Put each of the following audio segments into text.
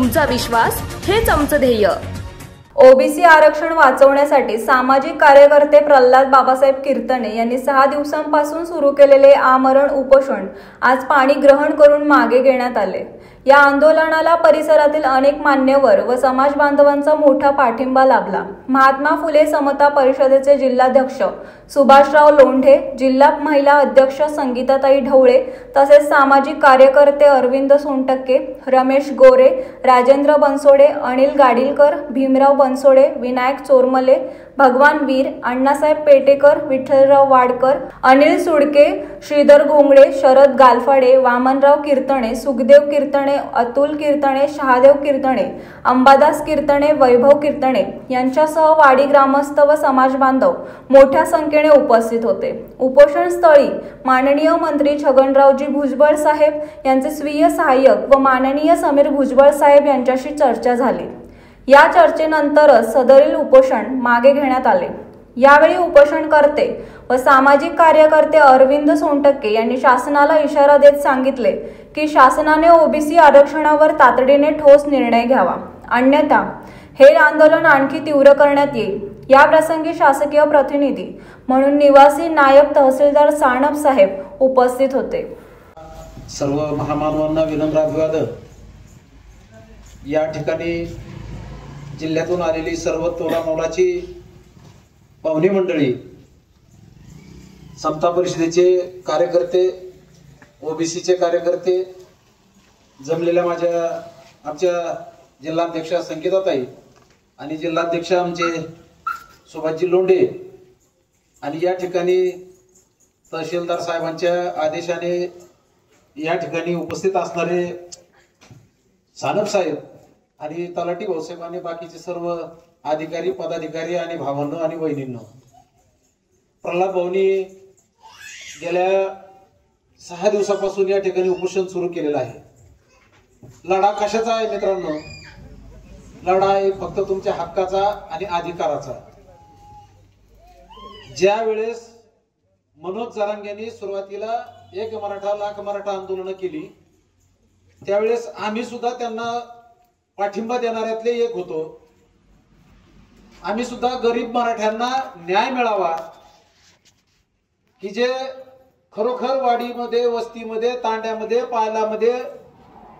तुमचा विश्वास हेच आमचं ध्येय। ओबीसी आरक्षण वाचवण्यासाठी सामाजिक कार्यकर्ते प्रल्हाद बाबासाहेब कीर्तने यांनी 6 दिवसांपासून सुरू केलेले आमरण उपोषण आज पाणी ग्रहण करून मागे घेण्यात आले। या आंदोलनाला परिसरातील अनेक मान्यवर व समाज बांधवांचा मोठा पाठिंबा लाभला। महात्मा फुले समता परिषदेचे जिल्हाध्यक्ष सुभाषराव लोंढे, जिल्हा महिला अध्यक्ष संगीताताई ढवळे तसेच सामाजिक कार्यकर्ते अरविंद सोनटक्के, रमेश गोरे, राजेंद्र बनसोडे, अनिल गाडीलकर, भीमराव बनसोडे, विनायक चोरमले, भगवान वीर, अण्णासाहेब पेटेकर, विठ्ठलराव वाडकर, अनिल सुडके, श्रीधर घोंगडे, शरद गालफाडे, वामनराव कीर्तने, सुखदेव कीर्तने, अतुल कीर्तने, शहादेव कीर्तने, अंबादास कीर्तने, वैभव कीर्तने यांच्यासह वाडी ग्रामस्थ व समाज बांधव मोठ्या संख्येने उपस्थित होते। उपोषण स्थळी माननीय मंत्री छगनरावजी भुजबळ साहेब यांचे स्वीय सहाय्यक व माननीय समीर भुजबळ साहेब यांच्याशी चर्चा झाली। या चर्चेनंतरच सदरील उपोषण मागे घेण्यात आले। यावेळी उपोषणकर्ते व सामाजिक कार्यकर्ते अरविंद सोनटक्के यांनी शासनाला इशारा देत सांगितले की शासनाने ओबीसी आरक्षणावर तातडीने ठोस निर्णय घ्यावा, अन्यथा हे आंदोलन आणखी तीव्र करण्यात येईल। या प्रसंगी शासकीय प्रतिनिधी म्हणून निवासी नायब तहसीलदार साणप साहेब उपस्थित होते। सर्व महामानवांना विनम्र अभिवादन। या ठिकाणी जिल्ह्यातून आलेली सर्व तोलामोलाची पाहुणे मंडळी, समता परिषदेचे कार्यकर्ते, ओबीसीचे कार्यकर्ते, जमलेल्या आमच्या जिल्हाध्यक्ष संगीताताई आणि जिल्हाध्यक्ष आमचे सुभाषजी लोंढे आणि या ठिकाणी तहसीलदार साहेबांच्या आदेशाने या ठिकाणी उपस्थित असणारे सानप साहेब आणि तलाठी भाऊसाहेब आणि बाकीचे सर्व अधिकारी, पदाधिकारी आणि भावांनो आणि बहिणींनो, प्रल्हाद भाऊंनी गेल्या 6 दिवसापासून या ठिकाणी उपोषण सुरू केलेलं आहे। लढा कशाचा आहे मित्रांनो? लढा आहे फक्त तुमच्या हक्काचा आणि अधिकाराचा। ज्या वेळेस मनोज जरांगेंनी सुरुवातीला एक मराठा लाख मराठा आंदोलन केली, त्यावेळेस आम्ही सुद्धा त्यांना पाठिंबा देणाऱ्यातले एक होतो। आम्ही सुद्धा गरीब मराठ्यांना न्याय मिळावा, की जे खरोखर वाडीमध्ये, वस्तीमध्ये, तांड्यामध्ये, पायलामध्ये,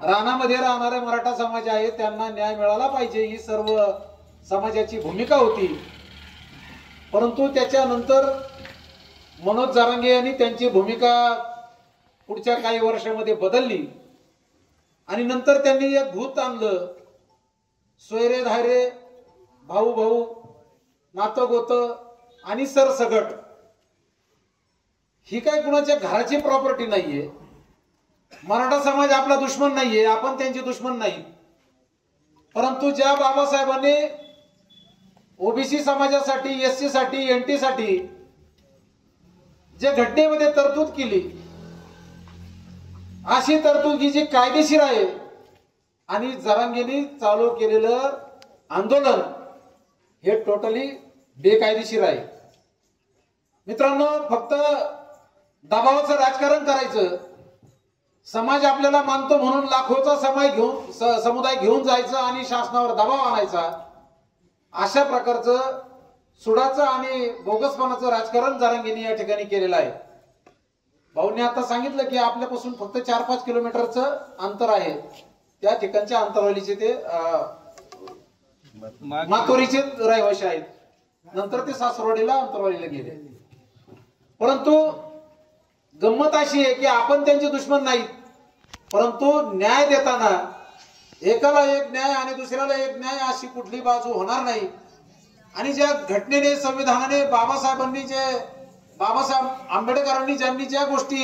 रानामध्ये राहणारे मराठा समाज आहे त्यांना न्याय मिळाला पाहिजे, ही सर्व समाजाची भूमिका होती। परंतु त्याच्यानंतर मनोज जरांगे यांनी त्यांची भूमिका पुढच्या काही वर्षामध्ये बदलली आणि नंतर त्यांनी एक भूत आणलं, सोयरे धायरे, भाऊ भाऊ, नातं गोत आणि सरसगट। ही काय कुणाच्या घराची प्रॉपर्टी नाहीये। मराठा समाज आपला दुश्मन नाहीये, आपण त्यांचे दुश्मन नाही। परंतु ज्या बाबासाहेबांनी ओबीसी समाजासाठी, एससी साठी, एनटी साठी जे घटनेमध्ये तरतूद केली, अशी तरतूद ही जी कायदेशीर आहे आणि जरांगेंनी चालू केलेलं आंदोलन हे टोटली बेकायदेशीर आहे। मित्रांनो, फक्त दबावाचं राजकारण करायचं, समाज आपल्याला मानतो म्हणून लाखोचा समुदाय घेऊन जायचं आणि शासनावर दबाव आणायचा, अशा प्रकारचं सुडाचं आणि बोगसपणाचं राजकारण जरांगेंनी या ठिकाणी केलेलं आहे। भाऊंनी आता सांगितलं की आपल्यापासून फक्त 4-5 किलोमीटरचं अंतर आहे, त्या ठिकाणच्या अंतरवालीचे ते मातोरीचे रहिवासी आहेत, नंतर ते सासरवाडीला अंतरवालीला गेले। परंतु गंमत अशी आहे की आपण त्यांचे दुश्मन नाहीत, परंतु न्याय देताना एकाला एक न्याय आणि दुसऱ्याला एक न्याय अशी कुठली बाजू होणार नाही। आणि ज्या घटनेने, संविधानाने, बाबासाहेब आंबेडकरांनी ज्यांनी ज्या गोष्टी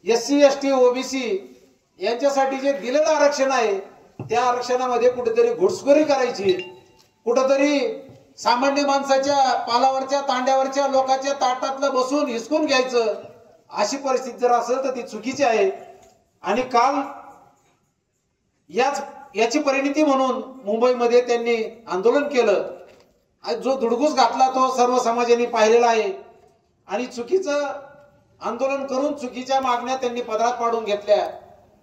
एससी, एसटी, ओबीसी यांच्यासाठी जे दिलेलं आरक्षण आहे, त्या आरक्षणामध्ये कुठेतरी घुसखोरी करायची, कुठेतरी सामान्य माणसाच्या पालावरच्या, तांड्यावरच्या लोकांच्या ताटातलं बसून हिसकून घ्यायचं, अशी परिस्थिती जर असेल तर ती चुकीची आहे। आणि काल याची परिणिती म्हणून मुंबईमध्ये त्यांनी आंदोलन केलं, जो धुडगूस घातला तो सर्व समाजाने पाहिलेला आहे आणि चुकीचं आंदोलन करून चुकीच्या मागण्या त्यांनी पदरात पाडून घेतल्या।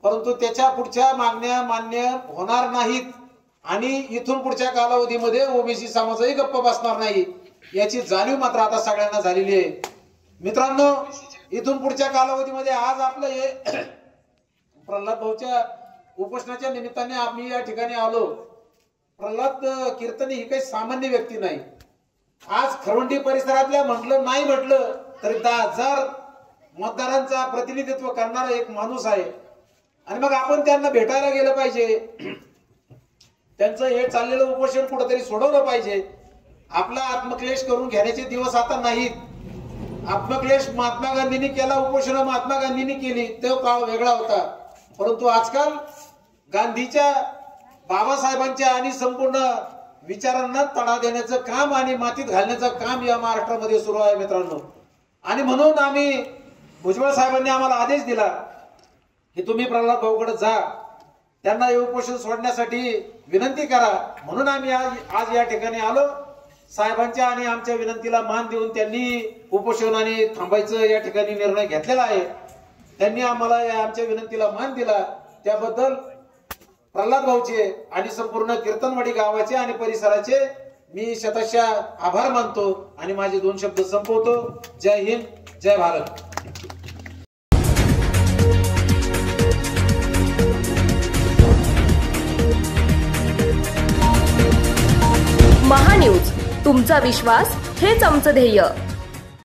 परंतु त्याच्या पुढच्या मागण्या मान्य होणार नाहीत आणि इथून पुढच्या कालावधीमध्ये ओबीसी समाजही गप्प बसणार नाही याची जाणीव मात्र आता सगळ्यांना झालेली आहे. मित्रांनो, इथून पुढच्या कालावधीमध्ये आज आपलं हे प्रल्हाद भाऊच्या उपोषणाच्या निमित्ताने आम्ही या ठिकाणी आलो. प्रल्हाद कीर्तने ही काही सामान्य व्यक्ती नाही. आज खरवंडी परिसरातल्या म्हटलं तरी 10,000 मतदारांचा प्रतिनिधित्व करणारा एक माणूस आहे. आणि मग आपण त्यांना भेटायला गेलं पाहिजे, त्यांचं हे चाललेलं उपोषण कुठेतरी सोडवलं पाहिजे. आपला आत्मक्लेश करून घेण्याचे दिवस आता नाहीत. आत्मक्लेश महात्मा गांधींनी केला, उपोषण महात्मा गांधींनी केली, तो काळ वेगळा होता. परंतु आजकाल गांधीच्या, बाबासाहेबांच्या आणि संपूर्ण विचारांना तडा देण्याचं काम आणि मातीत घालण्याचं काम या महाराष्ट्रामध्ये सुरू आहे मित्रांनो. आणि म्हणून आम्ही, भुजबळ साहेबांनी आम्हाला आदेश दिला की तुम्ही प्रल्हाद भाऊकडे जा, त्यांना हे उपोषण सोडण्यासाठी विनंती करा. म्हणून आम्ही आज या ठिकाणी आलो. साहेबांच्या आणि आमच्या विनंतीला मान देऊन त्यांनी उपोषण आणि थांबायचं या ठिकाणी निर्णय घेतलेला आहे. त्यांनी आम्हाला या आमच्या विनंतीला मान दिला, त्याबद्दल प्रल्हाद भाऊचे आणि संपूर्ण कीर्तनवाडी गावाचे आणि परिसराचे मी शतशः आभार मानतो आणि माझे 2 शब्द संपवतो. जय हिंद, जय भारत. महान्यूज, तुमचा विश्वास हेच आमचं ध्येय.